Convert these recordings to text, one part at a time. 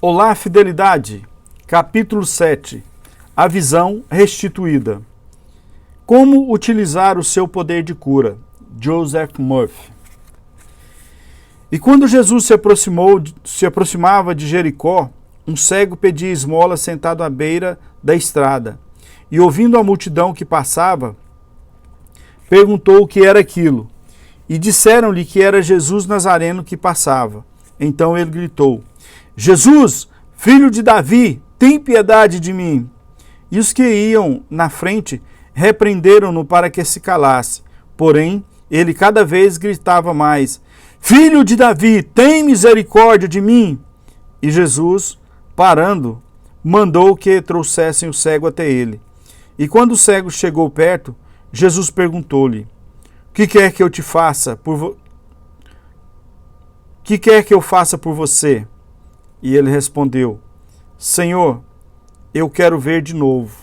Olá, fidelidade. Capítulo 7. A visão restituída. Como utilizar o seu poder de cura. Joseph Murphy. E quando Jesus se aproximava de Jericó, um cego pedia esmola sentado à beira da estrada. E ouvindo a multidão que passava, perguntou o que era aquilo. E disseram-lhe que era Jesus Nazareno que passava. Então ele gritou: Jesus, filho de Davi, tem piedade de mim. E os que iam na frente repreenderam-no para que se calasse. Porém, ele cada vez gritava mais: Filho de Davi, tem misericórdia de mim. E Jesus, parando, mandou que trouxessem o cego até ele. E quando o cego chegou perto, Jesus perguntou-lhe: Que quer que eu te faça Que quer que eu faça por você? E ele respondeu: Senhor, eu quero ver de novo.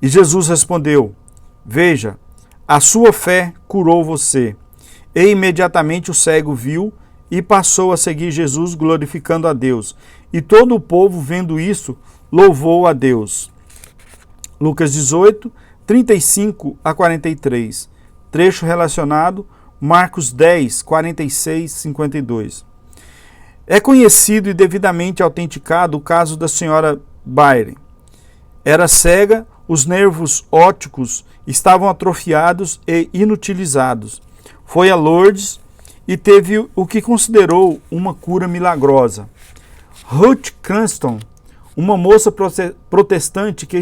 E Jesus respondeu: Veja, a sua fé curou você. E imediatamente o cego viu e passou a seguir Jesus, glorificando a Deus. E todo o povo, vendo isso, louvou a Deus. Lucas 18, 35 a 43. Trecho relacionado, Marcos 10, 46, 52. É conhecido e devidamente autenticado o caso da senhora Byron. Era cega, os nervos ópticos estavam atrofiados e inutilizados. Foi a Lourdes e teve o que considerou uma cura milagrosa. Ruth Cranston, uma moça protestante que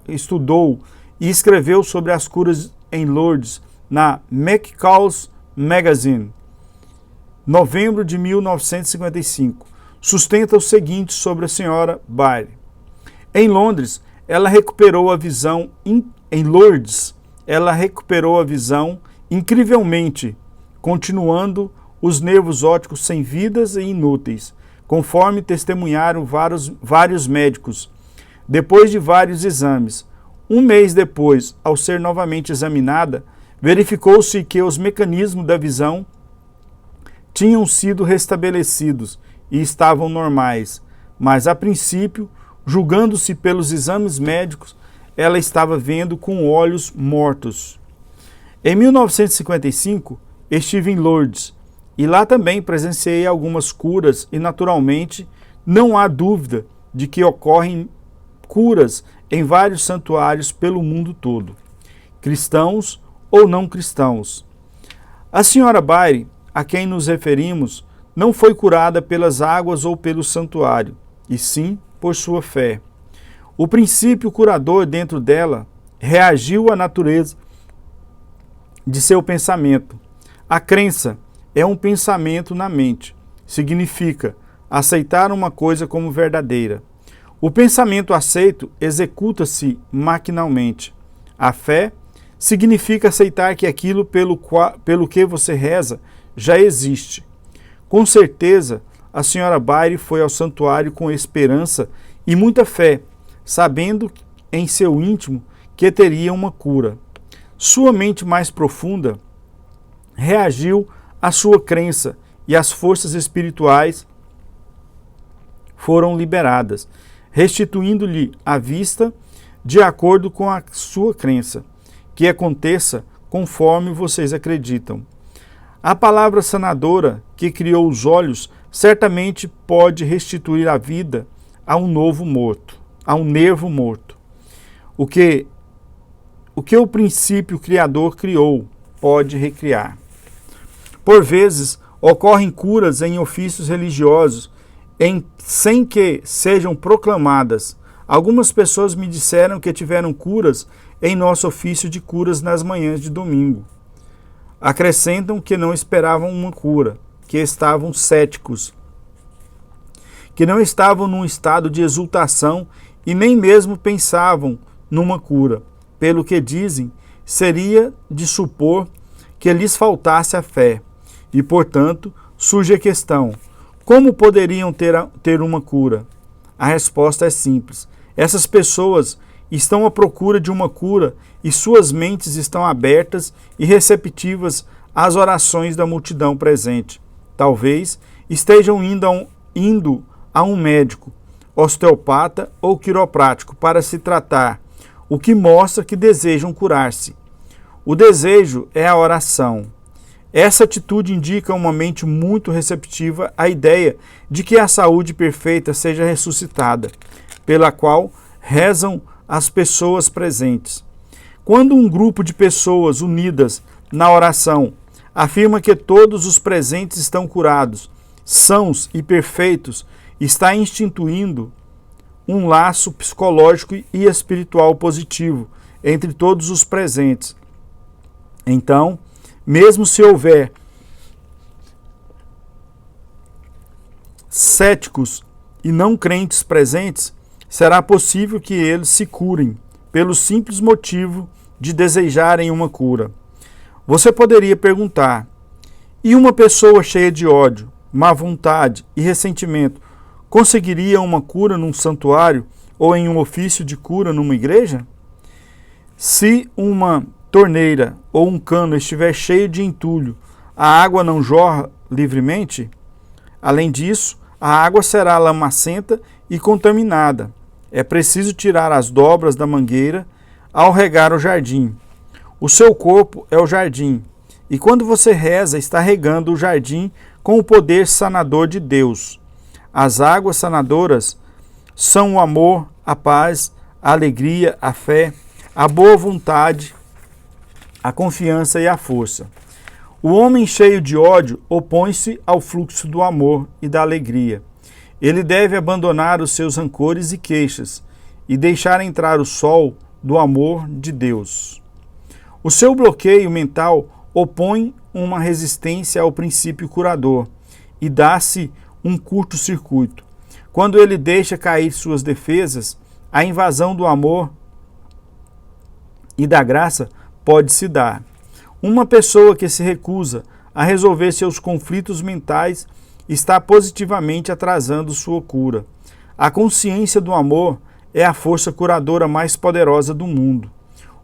estudou e escreveu sobre as curas em Lourdes na McCall's Magazine, novembro de 1955, sustenta o seguinte sobre a senhora Byron. Em Londres, ela recuperou a visão. Em Lourdes, ela recuperou a visão incrivelmente, continuando os nervos ópticos sem vidas e inúteis, conforme testemunharam vários médicos. Depois de vários exames, um mês depois, ao ser novamente examinada, verificou-se que os mecanismos da visão tinham sido restabelecidos e estavam normais, mas a princípio, julgando-se pelos exames médicos, ela estava vendo com olhos mortos. Em 1955, estive em Lourdes e lá também presenciei algumas curas e, naturalmente, não há dúvida de que ocorrem curas em vários santuários pelo mundo todo, cristãos ou não cristãos. A senhora Byron, a quem nos referimos, não foi curada pelas águas ou pelo santuário, e sim por sua fé. O princípio curador dentro dela reagiu à natureza de seu pensamento. A crença é um pensamento na mente. Significa aceitar uma coisa como verdadeira. O pensamento aceito executa-se maquinalmente. A fé significa aceitar que aquilo pelo que você reza já existe. Com certeza, a senhora Byron foi ao santuário com esperança e muita fé, sabendo em seu íntimo que teria uma cura. Sua mente mais profunda reagiu à sua crença e as forças espirituais foram liberadas, restituindo-lhe a vista de acordo com a sua crença. Que aconteça conforme vocês acreditam. A palavra sanadora que criou os olhos certamente pode restituir a vida a um nervo morto. O que o princípio criador criou pode recriar. Por vezes, ocorrem curas em ofícios religiosos sem que sejam proclamadas. Algumas pessoas me disseram que tiveram curas em nosso ofício de curas nas manhãs de domingo. Acrescentam que não esperavam uma cura, que estavam céticos, que não estavam num estado de exultação e nem mesmo pensavam numa cura. Pelo que dizem, seria de supor que lhes faltasse a fé. E, portanto, surge a questão: como poderiam ter uma cura? A resposta é simples. Essas pessoas estão à procura de uma cura e suas mentes estão abertas e receptivas às orações da multidão presente. Talvez estejam indo a um médico, osteopata ou quiroprático para se tratar, o que mostra que desejam curar-se. O desejo é a oração. Essa atitude indica uma mente muito receptiva à ideia de que a saúde perfeita seja ressuscitada, pela qual rezam as pessoas presentes. Quando um grupo de pessoas unidas na oração afirma que todos os presentes estão curados, sãos e perfeitos, está instituindo um laço psicológico e espiritual positivo entre todos os presentes. Então, mesmo se houver céticos e não crentes presentes, será possível que eles se curem, pelo simples motivo de desejarem uma cura. Você poderia perguntar: e uma pessoa cheia de ódio, má vontade e ressentimento conseguiria uma cura num santuário ou em um ofício de cura numa igreja? Se uma torneira ou um cano estiver cheio de entulho, a água não jorra livremente? Além disso, a água será lamacenta e contaminada. É preciso tirar as dobras da mangueira ao regar o jardim. O seu corpo é o jardim, e quando você reza, está regando o jardim com o poder sanador de Deus. As águas sanadoras são o amor, a paz, a alegria, a fé, a boa vontade, a confiança e a força. O homem cheio de ódio opõe-se ao fluxo do amor e da alegria. Ele deve abandonar os seus rancores e queixas e deixar entrar o sol do amor de Deus. O seu bloqueio mental opõe uma resistência ao princípio curador e dá-se um curto-circuito. Quando ele deixa cair suas defesas, a invasão do amor e da graça pode se dar. Uma pessoa que se recusa a resolver seus conflitos mentais está positivamente atrasando sua cura. A consciência do amor é a força curadora mais poderosa do mundo.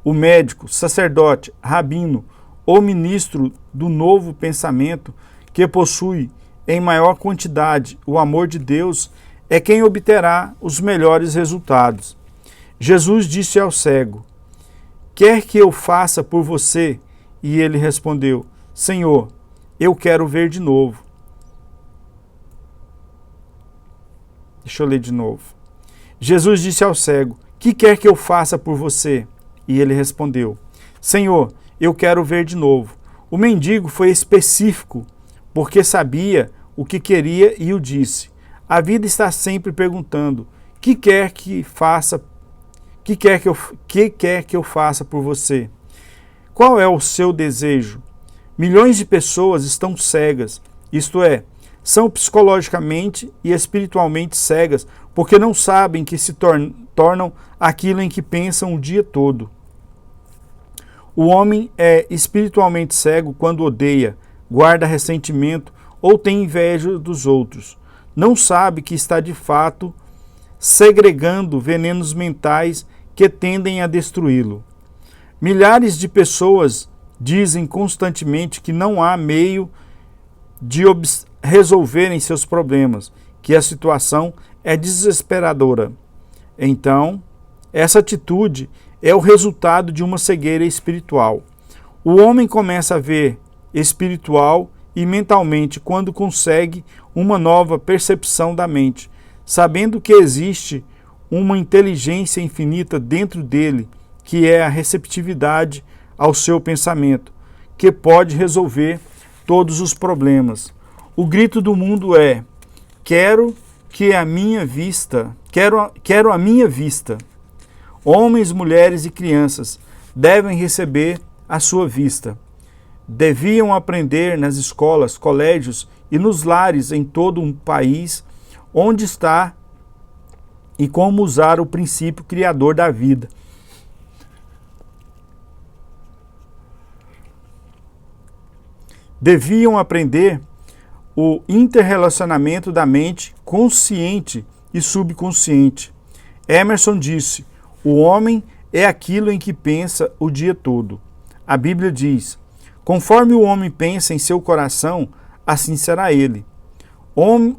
O médico, sacerdote, rabino ou ministro do novo pensamento que possui em maior quantidade o amor de Deus é quem obterá os melhores resultados. Jesus disse ao cego: quer que eu faça por você? E ele respondeu: Senhor, eu quero ver de novo. Deixa eu ler de novo. Jesus disse ao cego: que quer que eu faça por você? E ele respondeu: Senhor, eu quero ver de novo. O mendigo foi específico, porque sabia o que queria e o disse. A vida está sempre perguntando: que quer que eu faça por você? Qual é o seu desejo? Milhões de pessoas estão cegas, isto é, são psicologicamente e espiritualmente cegas, porque não sabem que se tornam aquilo em que pensam o dia todo. O homem é espiritualmente cego quando odeia, guarda ressentimento ou tem inveja dos outros. Não sabe que está de fato segregando venenos mentais que tendem a destruí-lo. Milhares de pessoas dizem constantemente que não há meio de resolverem seus problemas, que a situação é desesperadora. Então, essa atitude é o resultado de uma cegueira espiritual. O homem começa a ver espiritual e mentalmente quando consegue uma nova percepção da mente, sabendo que existe uma inteligência infinita dentro dele, que é a receptividade ao seu pensamento, que pode resolver todos os problemas. O grito do mundo é: quero a minha vista. Homens, mulheres e crianças devem receber a sua vista. Deviam aprender nas escolas, colégios e nos lares em todo um país onde está e como usar o princípio criador da vida. Deviam aprender o interrelacionamento da mente consciente e subconsciente. Emerson disse: o homem é aquilo em que pensa o dia todo. A Bíblia diz: conforme o homem pensa em seu coração, assim será ele.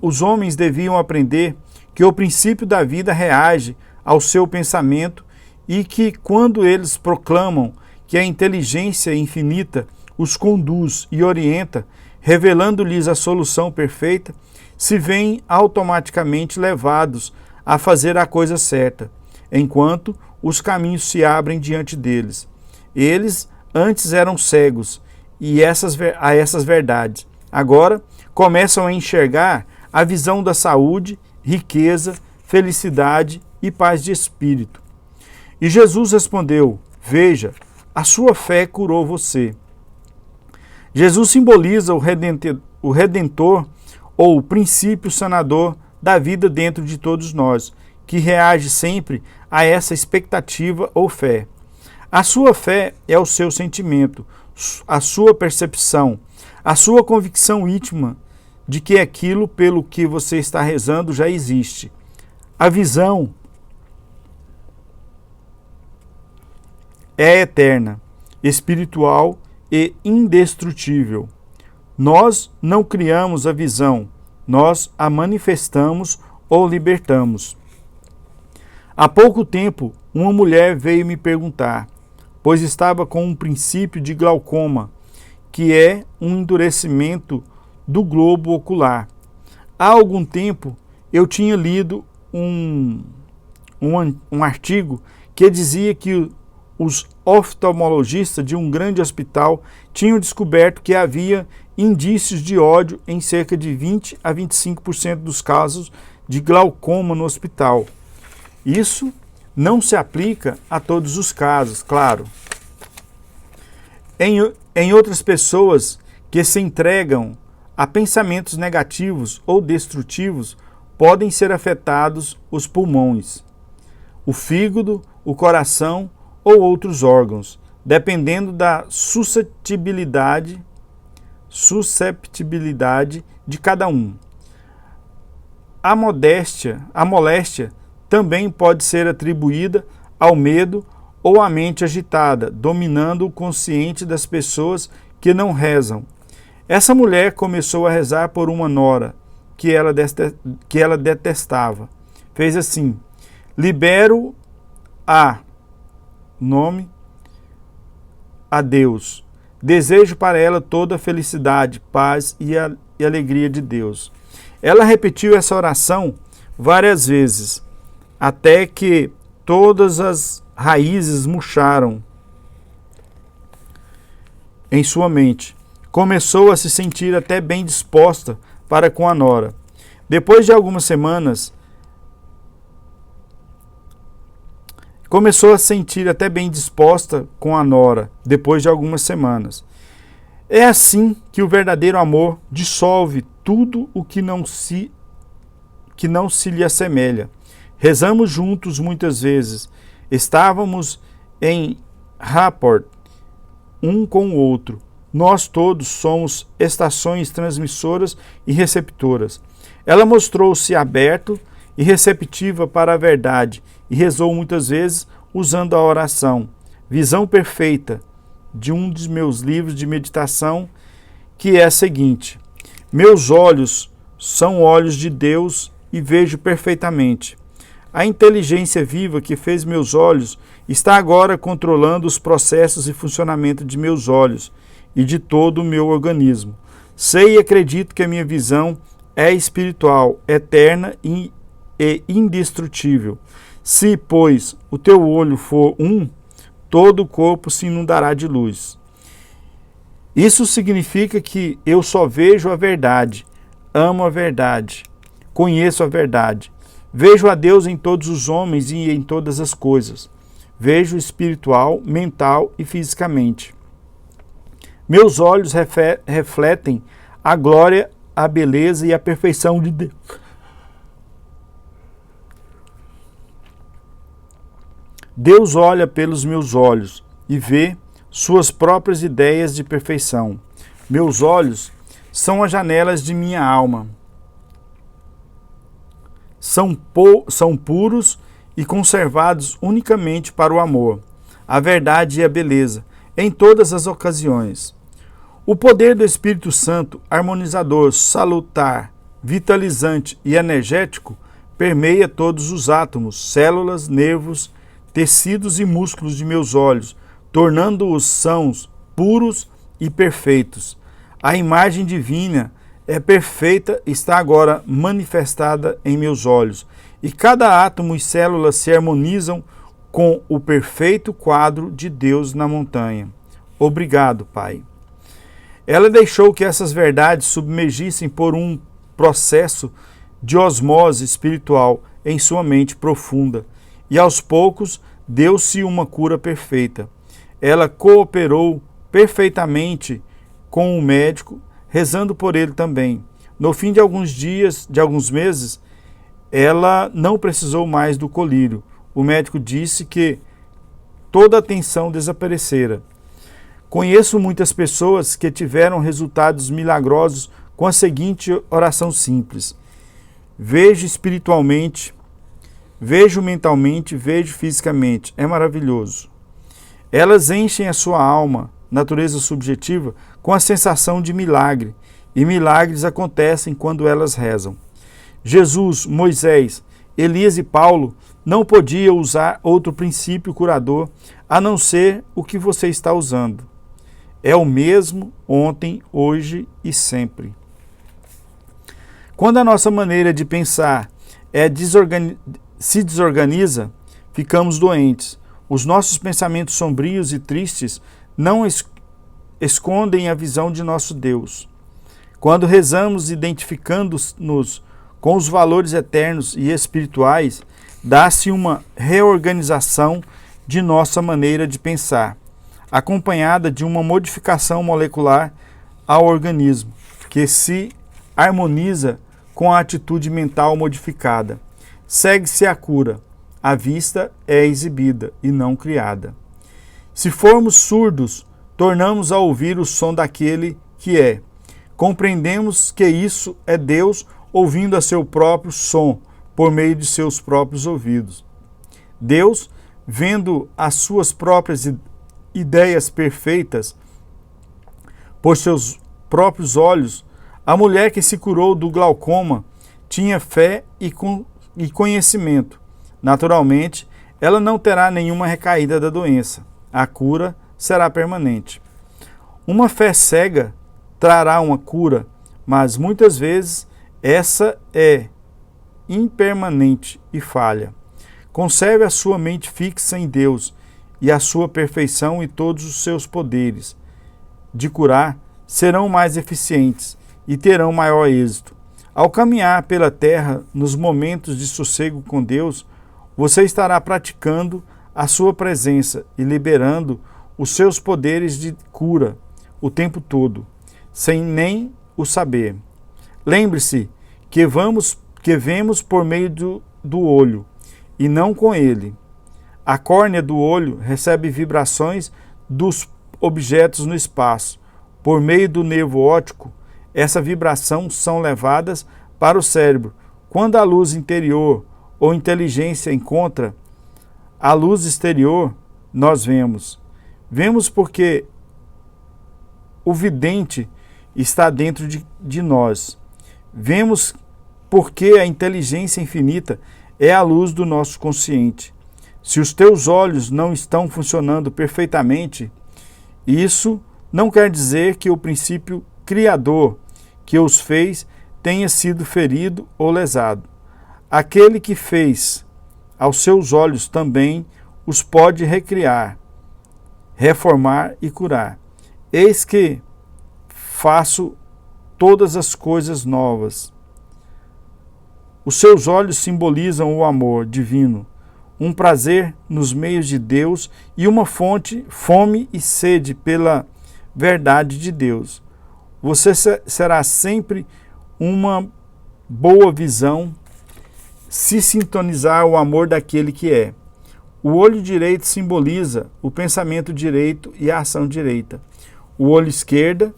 Os homens deviam aprender que o princípio da vida reage ao seu pensamento e que, quando eles proclamam que a inteligência infinita os conduz e orienta, revelando-lhes a solução perfeita, se veem automaticamente levados a fazer a coisa certa, enquanto os caminhos se abrem diante deles. Eles antes eram cegos a essas verdades. Agora começam a enxergar a visão da saúde, riqueza, felicidade e paz de espírito. E Jesus respondeu: veja, a sua fé curou você. Jesus simboliza o Redentor ou o princípio sanador da vida dentro de todos nós, que reage sempre a essa expectativa ou fé. A sua fé é o seu sentimento, a sua percepção, a sua convicção íntima de que aquilo pelo que você está rezando já existe. A visão é eterna, espiritual e indestrutível. Nós não criamos a visão, nós a manifestamos ou libertamos. Há pouco tempo, uma mulher veio me perguntar, pois estava com um princípio de glaucoma, que é um endurecimento do globo ocular. Há algum tempo, eu tinha lido um artigo que dizia que os oftalmologistas de um grande hospital tinham descoberto que havia indícios de ódio em cerca de 20 a 25% dos casos de glaucoma no hospital. Isso não se aplica a todos os casos, claro. Em outras pessoas que se entregam a pensamentos negativos ou destrutivos, podem ser afetados os pulmões, o fígado, o coração ou outros órgãos, dependendo da susceptibilidade de cada um. A moléstia também pode ser atribuída ao medo ou à mente agitada, dominando o consciente das pessoas que não rezam. Essa mulher começou a rezar por uma nora que ela detestava. Fez assim: libero a Deus. Desejo para ela toda a felicidade, paz e alegria de Deus. Ela repetiu essa oração várias vezes, até que todas as raízes murcharam em sua mente. Começou a se sentir até bem disposta para com a nora. Depois de algumas semanas, É assim que o verdadeiro amor dissolve tudo o que não se lhe assemelha. Rezamos juntos muitas vezes. Estávamos em rapport um com o outro. Nós todos somos estações transmissoras e receptoras. Ela mostrou-se aberta e receptiva para a verdade e rezou muitas vezes usando a oração Visão Perfeita de um dos meus livros de meditação, que é a seguinte: meus olhos são olhos de Deus e vejo perfeitamente. A inteligência viva que fez meus olhos está agora controlando os processos e funcionamento de meus olhos e de todo o meu organismo. Sei e acredito que a minha visão é espiritual, eterna e indestrutível. Se, pois, o teu olho for um, todo o corpo se inundará de luz. Isso significa que eu só vejo a verdade, amo a verdade, conheço a verdade. Vejo a Deus em todos os homens e em todas as coisas. Vejo espiritual, mental e fisicamente. Meus olhos refletem a glória, a beleza e a perfeição de Deus. Deus olha pelos meus olhos e vê suas próprias ideias de perfeição. Meus olhos são as janelas de minha alma. São puros e conservados unicamente para o amor, a verdade e a beleza, em todas as ocasiões. O poder do Espírito Santo, harmonizador, salutar, vitalizante e energético permeia todos os átomos, células, nervos, tecidos e músculos de meus olhos, tornando-os sãos, puros e perfeitos. A imagem divina é perfeita, está agora manifestada em meus olhos, e cada átomo e célula se harmonizam com o perfeito quadro de Deus na montanha. Obrigado, Pai. Ela deixou que essas verdades submergissem por um processo de osmose espiritual em sua mente profunda, e aos poucos deu-se uma cura perfeita. Ela cooperou perfeitamente com o médico, rezando por ele também. No fim de alguns dias, de alguns meses, ela não precisou mais do colírio. O médico disse que toda a tensão desaparecera. Conheço muitas pessoas que tiveram resultados milagrosos com a seguinte oração simples: vejo espiritualmente, vejo mentalmente, vejo fisicamente. É maravilhoso. Elas enchem a sua alma, natureza subjetiva, com a sensação de milagre, e milagres acontecem quando elas rezam. Jesus, Moisés, Elias e Paulo não podiam usar outro princípio curador a não ser o que você está usando. É o mesmo ontem, hoje e sempre. Quando a nossa maneira de pensar se desorganiza, ficamos doentes. Os nossos pensamentos sombrios e tristes não escondem a visão de nosso Deus. Quando rezamos identificando-nos com os valores eternos e espirituais, dá-se uma reorganização de nossa maneira de pensar, acompanhada de uma modificação molecular ao organismo, que se harmoniza com a atitude mental modificada. Segue-se a cura. A vista é exibida e não criada. Se formos surdos, tornamos a ouvir o som daquele que é. Compreendemos que isso é Deus ouvindo a seu próprio som por meio de seus próprios ouvidos. Deus, vendo as suas próprias ideias perfeitas por seus próprios olhos, a mulher que se curou do glaucoma tinha fé e conhecimento. Naturalmente, ela não terá nenhuma recaída da doença. A cura será permanente. Uma fé cega trará uma cura, mas muitas vezes essa é impermanente e falha. Conserve a sua mente fixa em Deus e a sua perfeição e todos os seus poderes de curar serão mais eficientes e terão maior êxito. Ao caminhar pela terra nos momentos de sossego com Deus, você estará praticando a sua presença e liberando os seus poderes de cura o tempo todo, sem nem o saber. Lembre-se que vemos por meio do olho e não com ele. A córnea do olho recebe vibrações dos objetos no espaço. Por meio do nervo óptico, essa vibração são levadas para o cérebro. Quando a luz interior ou inteligência encontra a luz exterior, nós vemos. Vemos porque o vidente está dentro de nós. Vemos porque a inteligência infinita é a luz do nosso consciente. Se os teus olhos não estão funcionando perfeitamente, isso não quer dizer que o princípio criador que os fez tenha sido ferido ou lesado. Aquele que fez aos seus olhos também os pode recriar, reformar e curar. Eis que faço todas as coisas novas. Os seus olhos simbolizam o amor divino, um prazer nos meios de Deus e uma fome e sede pela verdade de Deus. Você será sempre uma boa visão se sintonizar o amor daquele que é. O olho direito simboliza o pensamento direito e a ação direita. O olho esquerdo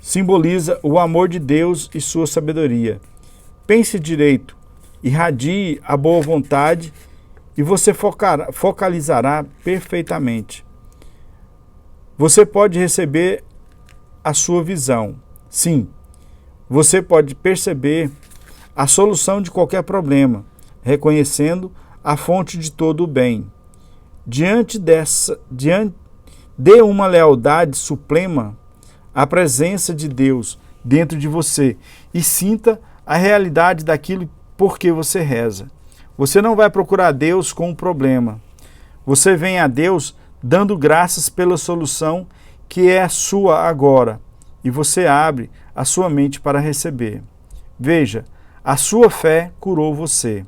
simboliza o amor de Deus e sua sabedoria. Pense direito, irradie a boa vontade e você focalizará perfeitamente. Você pode receber a sua visão. Sim, você pode perceber a solução de qualquer problema, reconhecendo a fonte de todo o bem. Diante de uma lealdade suprema, a presença de Deus dentro de você e sinta a realidade daquilo por que você reza. Você não vai procurar Deus com um problema. Você vem a Deus dando graças pela solução que é a sua agora, e você abre a sua mente para receber. Veja, a sua fé curou você.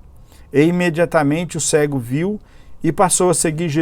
E imediatamente o cego viu e passou a seguir Jesus.